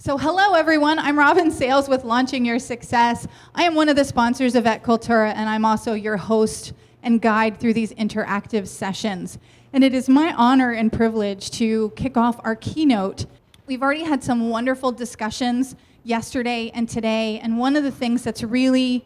So hello everyone, I'm Robin Sales with Launching Your Success. I am one of the sponsors of Cultura, and I'm also your host and guide through these interactive sessions. And it is my honor and privilege to kick off our keynote. We've already had some wonderful discussions yesterday and today, and one of the things that's really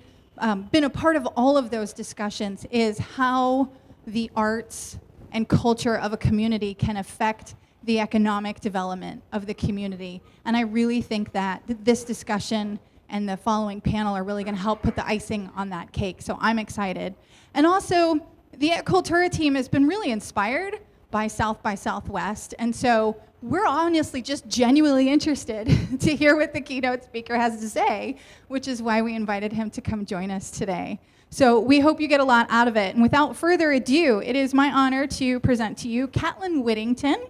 been a part of all of those discussions is how the arts and culture of a community can affect the economic development of the community. And I really think that this discussion and the following panel are really going to help put the icing on that cake. So I'm excited. And also, the Cultura team has been really inspired by South by Southwest. And so we're honestly just genuinely interested to hear what the keynote speaker has to say, which is why we invited him to come join us today. So we hope you get a lot out of it. And without further ado, it is my honor to present to you Catlin Whitington,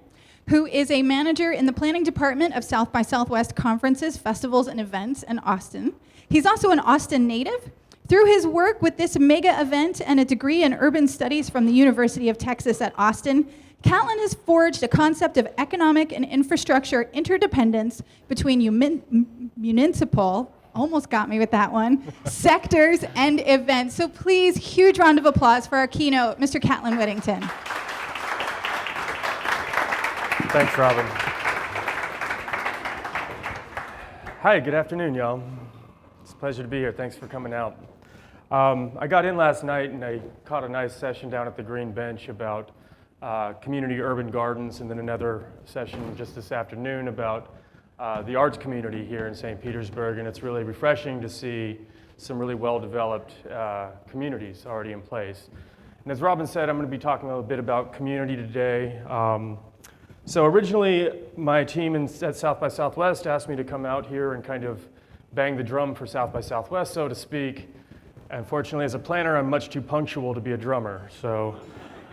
who is a manager in the planning department of South by Southwest conferences, festivals, and events in Austin. He's also an Austin native. Through his work with this mega event and a degree in urban studies from the University of Texas at Austin, Catlin has forged a concept of economic and infrastructure interdependence between municipal, almost got me with that one, sectors and events. So please, huge round of applause for our keynote, Mr. Catlin Whitington. Thanks, Robin. Hi, good afternoon, y'all. It's a pleasure to be here. Thanks for coming out. I got in last night and I caught a nice session down at the Green Bench about community urban gardens, and then another session just this afternoon about the arts community here in St. Petersburg, and it's really refreshing to see some really well-developed communities already in place. And as Robin said, I'm going to be talking a little bit about community today. So originally, my team at South by Southwest asked me to come out here and kind of bang the drum for South by Southwest, so to speak. Unfortunately, as a planner, I'm much too punctual to be a drummer. So,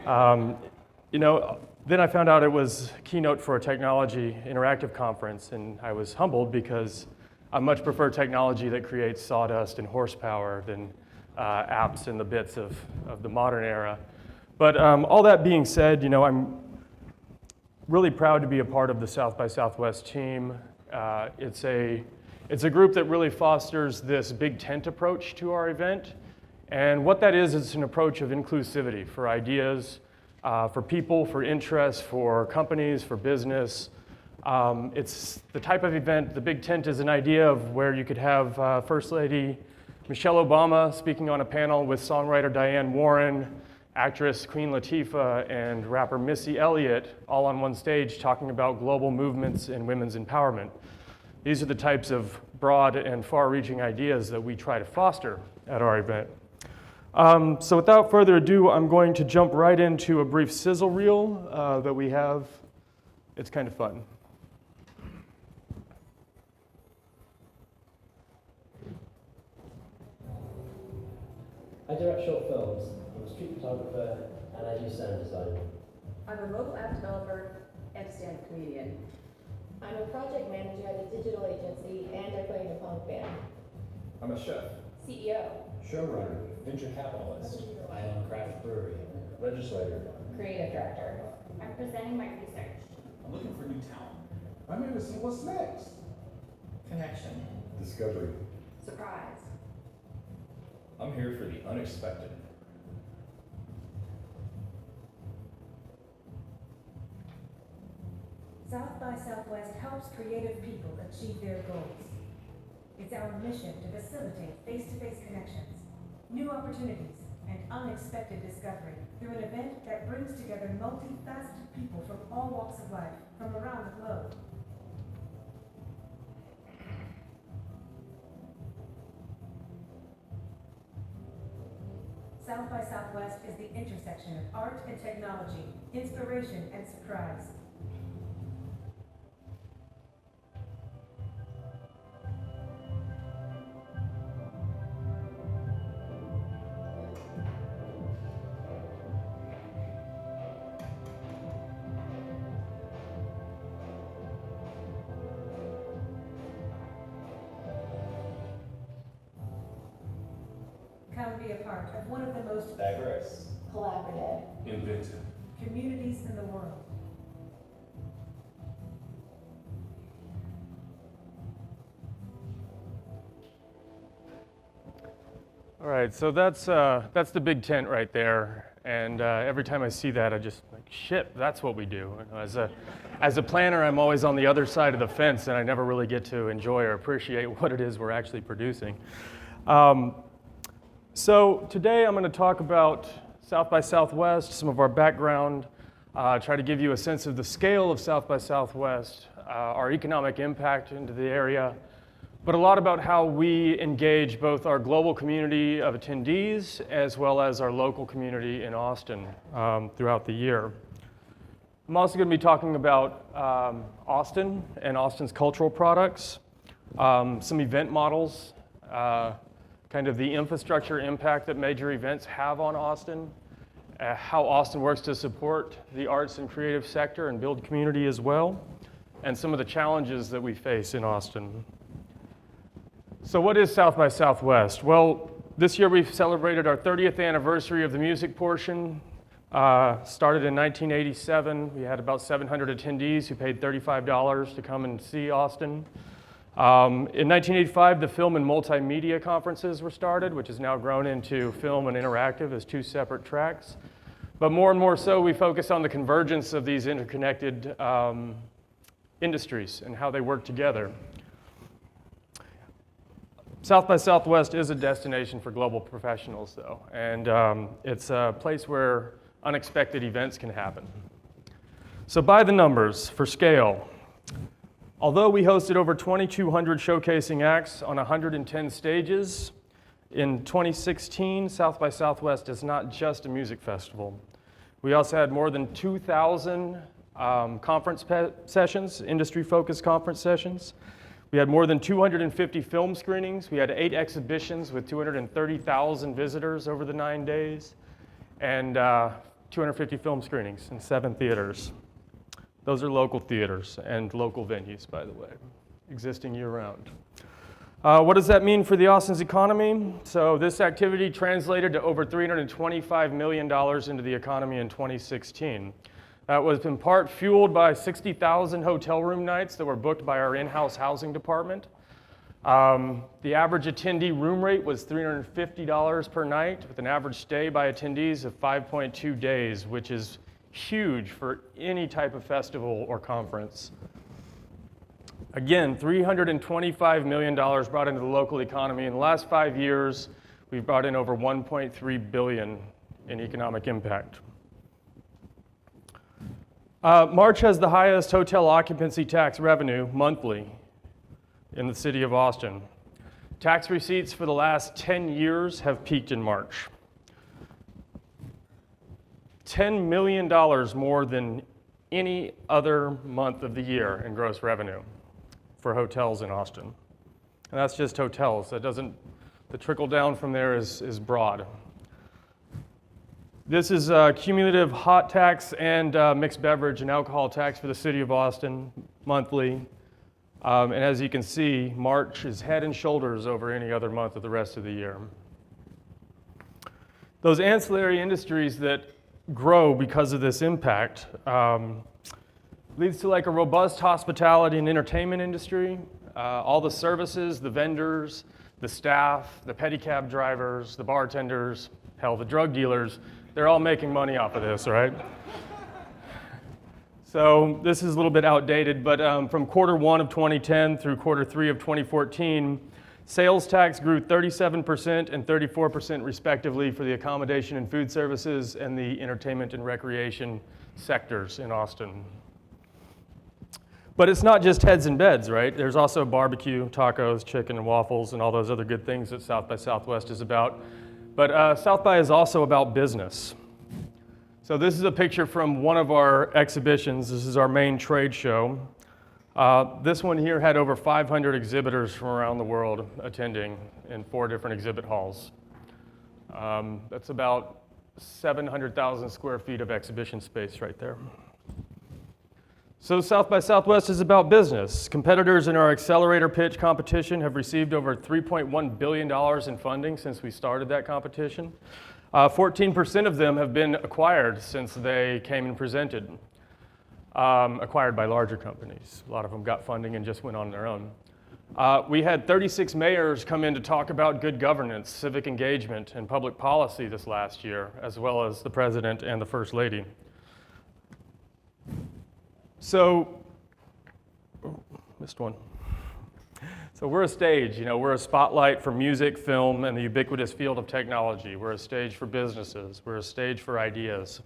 then I found out it was Keynote for a technology interactive conference, and I was humbled because I much prefer technology that creates sawdust and horsepower than apps and the bits of the modern era. But all that being said, I'm really proud to be a part of the South by Southwest team. It's a group that really fosters this big tent approach to our event. And what that is, it's an approach of inclusivity for ideas, for people, for interests, for companies, for business. It's the type of event, the big tent is an idea of where you could have First Lady Michelle Obama speaking on a panel with songwriter Diane Warren, actress Queen Latifah, and rapper Missy Elliott all on one stage talking about global movements and women's empowerment. These are the types of broad and far-reaching ideas that we try to foster at our event. So without further ado, I'm going to jump right into a brief sizzle reel that we have. It's kind of fun. I direct short films. I'm a street photographer, and I do sound design. I'm a mobile app developer and a stand-up comedian. I'm a project manager at a digital agency, and I play in a punk band. I'm a chef, CEO. showrunner, venture capitalist, I own a craft brewery. legislator. Creative director. I'm presenting my research. I'm looking for new talent. I'm here to see what's next. Connection. Discovery. Surprise. I'm here for the unexpected. South by Southwest helps creative people achieve their goals. It's our mission to facilitate face-to-face connections, new opportunities, and unexpected discovery through an event that brings together multifaceted people from all walks of life from around the globe. South by Southwest is the intersection of art and technology, inspiration and surprise. Come be a part of one of the most Diverse. Collaborative. Inventive. communities in the world. All right, so that's the big tent right there, and every time I see that, I just like, shit, that's what we do. You know, as a planner, I'm always on the other side of the fence, and I never really get to enjoy or appreciate what it is we're actually producing. So today I'm going to talk about South by Southwest, some of our background, try to give you a sense of the scale of South by Southwest, our economic impact into the area, but a lot about how we engage both our global community of attendees as well as our local community in Austin throughout the year. I'm also going to be talking about Austin and Austin's cultural products, some event models, kind of the infrastructure impact that major events have on Austin, how Austin works to support the arts and creative sector and build community as well, and some of the challenges that we face in Austin. So what is South by Southwest? Well, this year we've celebrated our 30th anniversary of the music portion. Started in 1987. We had about 700 attendees who paid $35 to come and see Austin. In 1985, the film and multimedia conferences were started, which has now grown into film and interactive as two separate tracks. But more and more so, we focus on the convergence of these interconnected industries and how they work together. South by Southwest is a destination for global professionals, though, and it's a place where unexpected events can happen. So by the numbers, for scale, although we hosted over 2,200 showcasing acts on 110 stages, in 2016, South by Southwest is not just a music festival. We also had more than 2,000 conference sessions, industry-focused conference sessions. We had more than 250 film screenings. We had 8 exhibitions with 230,000 visitors over the 9 days, and 250 film screenings in 7 theaters. Those are local theaters and local venues, by the way, existing year-round. What does that mean for the Austin's economy? So this activity translated to over $325 million into the economy in 2016. That was in part fueled by 60,000 hotel room nights that were booked by our in-house housing department. The average attendee room rate was $350 per night, with an average stay by attendees of 5.2 days, which is huge for any type of festival or conference. Again, $325 million brought into the local economy. In the last 5 years, we've brought in over $1.3 billion in economic impact. March has the highest hotel occupancy tax revenue monthly in the city of Austin. Tax receipts for the last 10 years have peaked in March. $10 million more than any other month of the year in gross revenue for hotels in Austin. And that's just hotels. That doesn't, the trickle down from there is broad. This is cumulative hot tax and mixed beverage and alcohol tax for the city of Austin monthly. And as you can see, March is head and shoulders over any other month of the rest of the year. Those ancillary industries that grow because of this impact leads to like a robust hospitality and entertainment industry. All the services, the vendors, the staff, the pedicab drivers, the bartenders, hell, the drug dealers, they're all making money off of this, right? So this is a little bit outdated, but from Q1 of 2010 through Q3 of 2014, sales tax grew 37% and 34% respectively for the accommodation and food services and the entertainment and recreation sectors in Austin. But it's not just heads and beds, right? There's also barbecue, tacos, chicken and waffles, and all those other good things that South by Southwest is about. But South by is also about business. So this is a picture from one of our exhibitions. This is our main trade show. This one here had over 500 exhibitors from around the world attending in 4 different exhibit halls. That's about 700,000 square feet of exhibition space right there. So South by Southwest is about business. Competitors in our accelerator pitch competition have received over $3.1 billion in funding since we started that competition. 14% of them have been acquired since they came and presented, acquired by larger companies. A lot of them got funding and just went on their own. We had 36 mayors come in to talk about good governance, civic engagement, and public policy this last year, as well as the President and the First Lady. So, missed one. So we're a stage, we're a spotlight for music, film, and the ubiquitous field of technology. We're a stage for businesses. We're a stage for ideas.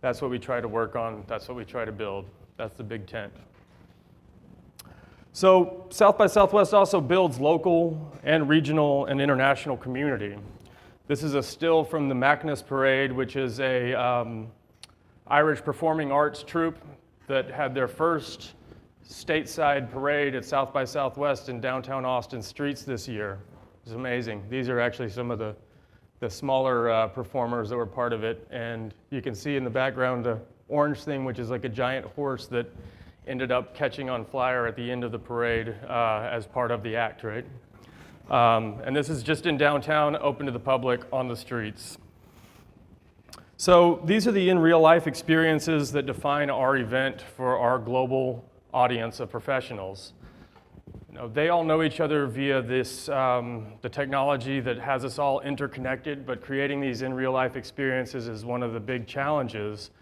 That's what we try to work on. That's what we try to build. That's the big tent. So South by Southwest also builds local and regional and international community. This is a still from the Macnas Parade, which is a Irish performing arts troupe that had their first stateside parade at South by Southwest in downtown Austin streets this year. It was amazing. These are actually some of the smaller performers that were part of it. And you can see in the background the orange thing, which is like a giant horse that ended up catching on fire at the end of the parade as part of the act, right? And this is just in downtown, open to the public on the streets. So these are the in real life experiences that define our event for our global audience of professionals. They all know each other via this, the technology that has us all interconnected, but creating these in real life experiences is one of the big challenges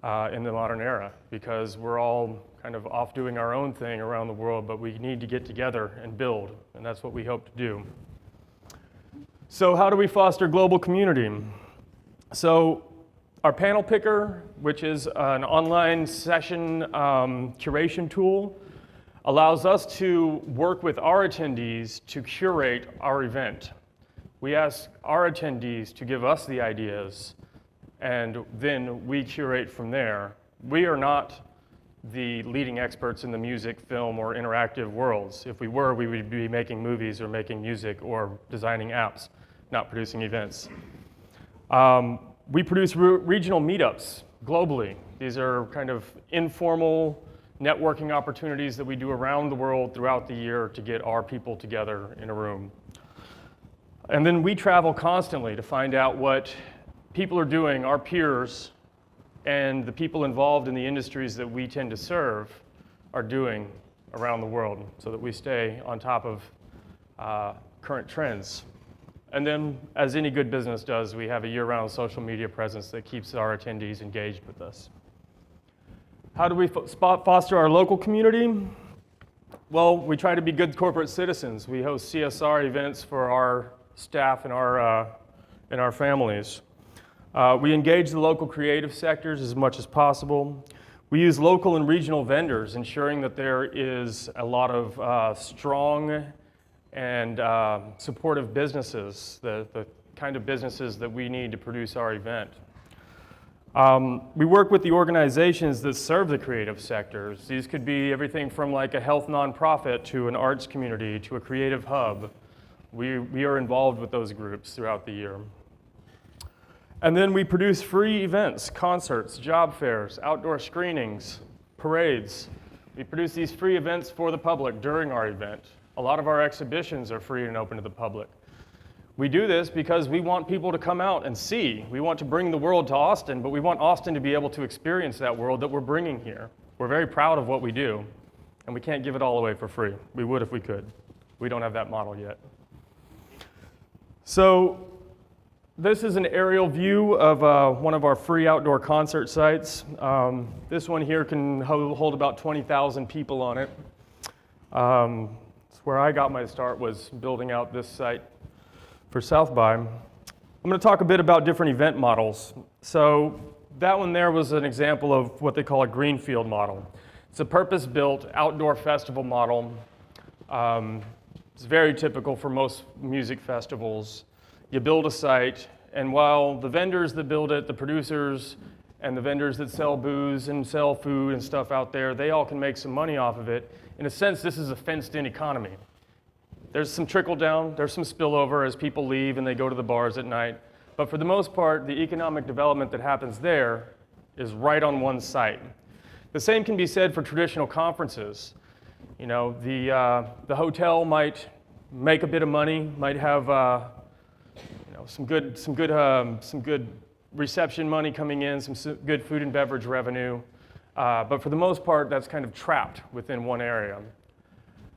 in the modern era, because we're all kind of off doing our own thing around the world, but we need to get together and build, and that's what we hope to do. So how do we foster global community? So our panel picker, which is an online session curation tool, allows us to work with our attendees to curate our event. We ask our attendees to give us the ideas, and then we curate from there. We are not the leading experts in the music, film, or interactive worlds. If we were, we would be making movies or making music or designing apps, not producing events. We produce regional meetups globally. These are kind of informal networking opportunities that we do around the world throughout the year to get our people together in a room. And then we travel constantly to find out what people are doing, our peers, and the people involved in the industries that we tend to serve are doing around the world, so that we stay on top of current trends. And then, as any good business does, we have a year-round social media presence that keeps our attendees engaged with us. How do we foster our local community? Well, we try to be good corporate citizens. We host CSR events for our staff and our families. We engage the local creative sectors as much as possible. We use local and regional vendors, ensuring that there is a lot of strong and supportive businesses, the kind of businesses that we need to produce our event. We work with the organizations that serve the creative sectors. These could be everything from like a health nonprofit to an arts community to a creative hub. We are involved with those groups throughout the year. And then we produce free events, concerts, job fairs, outdoor screenings, parades. We produce these free events for the public during our event. A lot of our exhibitions are free and open to the public. We do this because we want people to come out and see. We want to bring the world to Austin, but we want Austin to be able to experience that world that we're bringing here. We're very proud of what we do, and we can't give it all away for free. We would if we could. We don't have that model yet. So this is an aerial view of one of our free outdoor concert sites. This one here can hold about 20,000 people on it. Where I got my start was building out this site for South by. I'm going to talk a bit about different event models. So that one there was an example of what they call a greenfield model. It's a purpose-built outdoor festival model. It's very typical for most music festivals. You build a site, and while the vendors that build it, the producers, and the vendors that sell booze and sell food and stuff out there, they all can make some money off of it. In a sense, this is a fenced-in economy. There's some trickle down, there's some spillover as people leave and they go to the bars at night. But for the most part, the economic development that happens there is right on one site. The same can be said for traditional conferences. You know, the hotel might make a bit of money, might have some good reception money coming in, some good food and beverage revenue. But for the most part, that's kind of trapped within one area.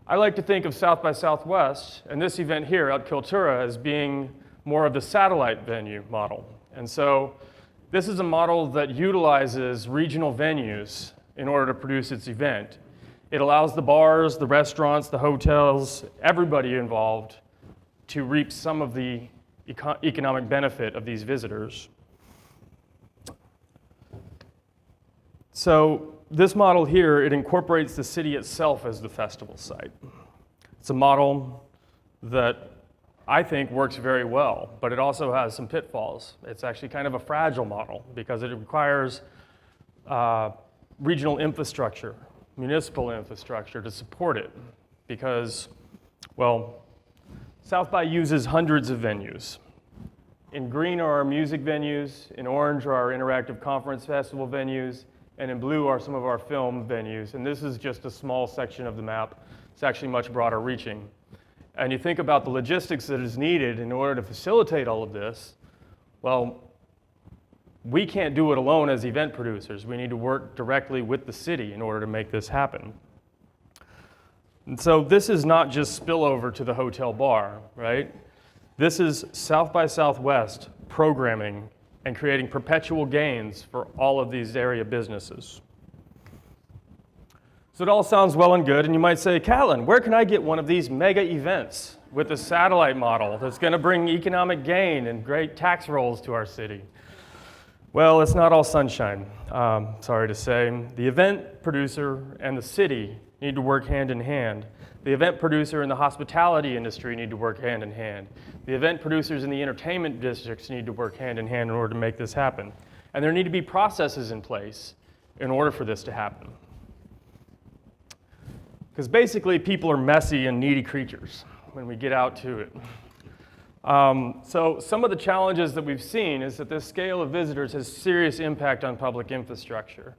I like to think of South by Southwest and this event here at Cultura as being more of the satellite venue model. And so this is a model that utilizes regional venues in order to produce its event. It allows the bars, the restaurants, the hotels, everybody involved to reap some of the economic benefit of these visitors. So this model here, it incorporates the city itself as the festival site. It's a model that I think works very well, but it also has some pitfalls. It's actually kind of a fragile model because it requires regional infrastructure, municipal infrastructure to support it because, well, South by uses hundreds of venues. In green are our music venues, in orange are our interactive conference festival venues, and in blue are some of our film venues. And this is just a small section of the map. It's actually much broader reaching. And you think about the logistics that is needed in order to facilitate all of this, well, we can't do it alone as event producers. We need to work directly with the city in order to make this happen. And so this is not just spillover to the hotel bar, right? This is South by Southwest programming and creating perpetual gains for all of these area businesses. So it all sounds well and good, and you might say, Catlin, where can I get one of these mega events with a satellite model that's going to bring economic gain and great tax rolls to our city? Well, it's not all sunshine, sorry to say. The event producer and the city need to work hand in hand. The event producer and the hospitality industry need to work hand in hand. The event producers in the entertainment districts need to work hand in hand in order to make this happen. And there need to be processes in place in order for this to happen. Because basically, people are messy and needy creatures when we get out to it. So some of the challenges that we've seen is that this scale of visitors has serious impact on public infrastructure.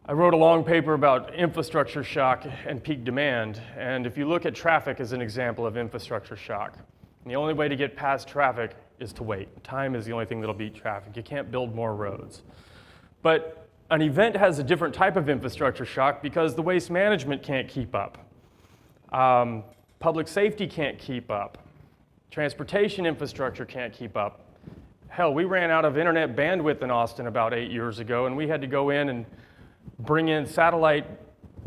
I wrote a long paper about infrastructure shock and peak demand, and if you look at traffic as an example of infrastructure shock, the only way to get past traffic is to wait. Time is the only thing that'll beat traffic. You can't build more roads. But an event has a different type of infrastructure shock because the waste management can't keep up. Public safety can't keep up. Transportation infrastructure can't keep up. Hell, we ran out of internet bandwidth in Austin about 8 years ago, and we had to go in and bring in satellite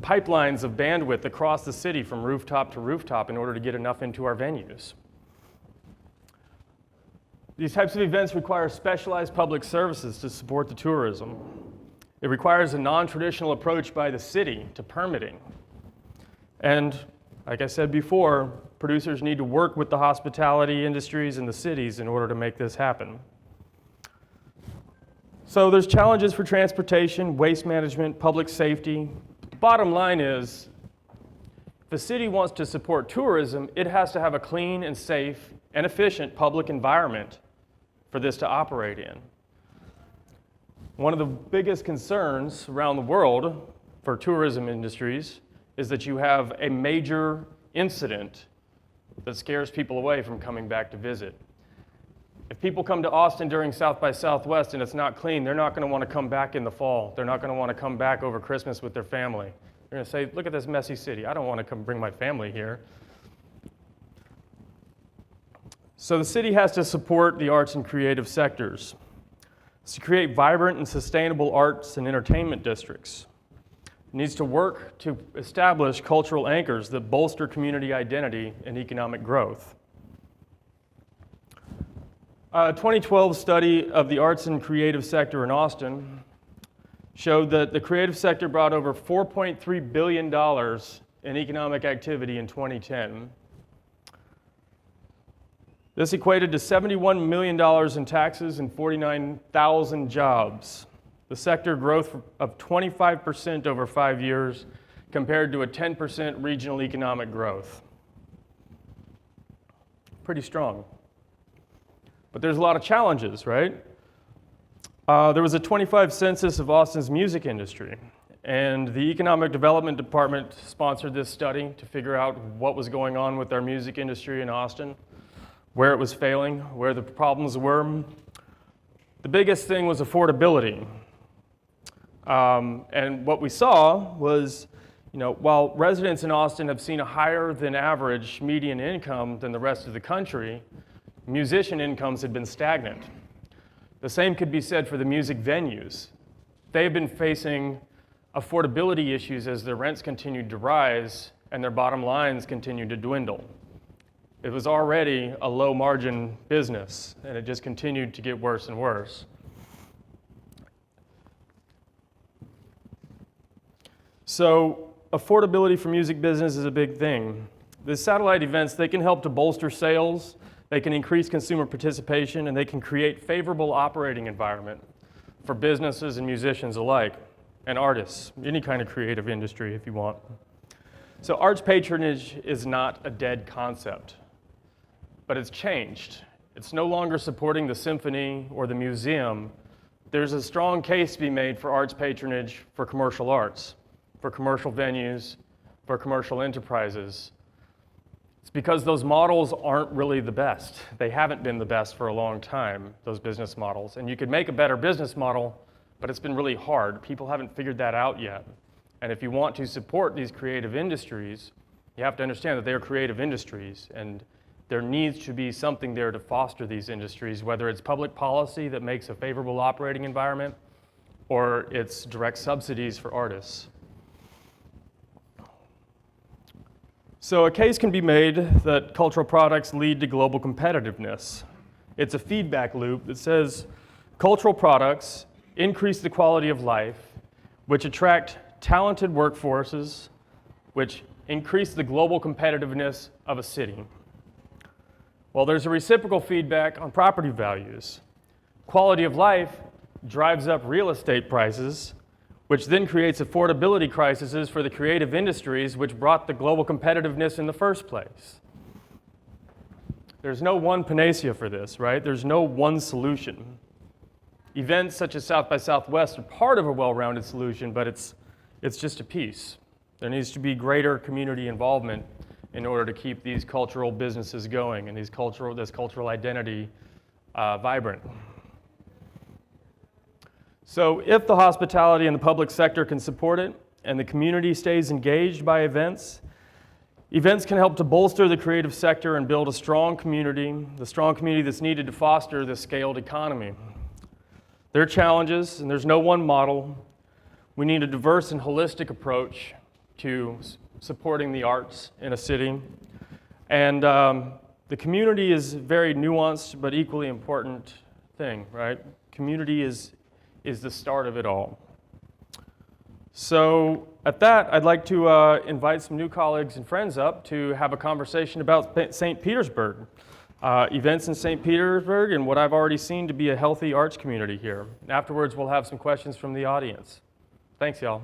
pipelines of bandwidth across the city from rooftop to rooftop in order to get enough into our venues. These types of events require specialized public services to support the tourism. It requires a non-traditional approach by the city to permitting. And like I said before, producers need to work with the hospitality industries and the cities in order to make this happen. So there's challenges for transportation, waste management, public safety. The bottom line is, if the city wants to support tourism, it has to have a clean and safe and efficient public environment for this to operate in. One of the biggest concerns around the world for tourism industries is that you have a major incident that scares people away from coming back to visit. If people come to Austin during South by Southwest and it's not clean, they're not going to want to come back in the fall. They're not going to want to come back over Christmas with their family. They're going to say, look at this messy city. I don't want to come bring my family here. So the city has to support the arts and creative sectors. It's to create vibrant and sustainable arts and entertainment districts. It needs to work to establish cultural anchors that bolster community identity and economic growth. A 2012 study of the arts and creative sector in Austin showed that the creative sector brought over $4.3 billion in economic activity in 2010. This equated to $71 million in taxes and 49,000 jobs. The sector growth of 25% over 5 years compared to a 10% regional economic growth. Pretty strong. But there's a lot of challenges, right? There was a 25 census of Austin's music industry, and the Economic Development Department sponsored this study to figure out what was going on with our music industry in Austin, where it was failing, where the problems were. The biggest thing was affordability. And what we saw was While residents in Austin have seen a higher than average median income than the rest of the country, musician incomes had been stagnant. The same could be said for the music venues. They've been facing affordability issues as their rents continued to rise and their bottom lines continued to dwindle. It was already a low margin business, and it just continued to get worse and worse. So affordability for music business is a big thing. The satellite events, they can help to bolster sales, they can increase consumer participation, and they can create favorable operating environment for businesses and musicians alike, and artists, any kind of creative industry if you want. So arts patronage is not a dead concept, but it's changed. It's no longer supporting the symphony or the museum. There's a strong case to be made for arts patronage for commercial arts, for commercial venues, for commercial enterprises. It's because those models aren't really the best. They haven't been the best for a long time, those business models. And you could make a better business model, but it's been really hard. People haven't figured that out yet. And if you want to support these creative industries, you have to understand that they are creative industries, and there needs to be something there to foster these industries, whether it's public policy that makes a favorable operating environment, or it's direct subsidies for artists. So a case can be made that cultural products lead to global competitiveness. It's a feedback loop that says cultural products increase the quality of life, which attract talented workforces, which increase the global competitiveness of a city. Well, there's a reciprocal feedback on property values. Quality of life drives up real estate prices, which then creates affordability crises for the creative industries, which brought the global competitiveness in the first place. There's no one panacea for this, right? There's no one solution. Events such as South by Southwest are part of a well-rounded solution, but it's just a piece. There needs to be greater community involvement in order to keep these cultural businesses going and this cultural identity vibrant. So if the hospitality and the public sector can support it and the community stays engaged by events, events can help to bolster the creative sector and build a strong community, the strong community that's needed to foster the scaled economy. There are challenges, and there's no one model. We need a diverse and holistic approach to supporting the arts in a city. And the community is a very nuanced but equally important thing, right? Community is the start of it all. So at that, I'd like to invite some new colleagues and friends up to have a conversation about St. Petersburg, events in St. Petersburg, and what I've already seen to be a healthy arts community here. And afterwards, we'll have some questions from the audience. Thanks, y'all.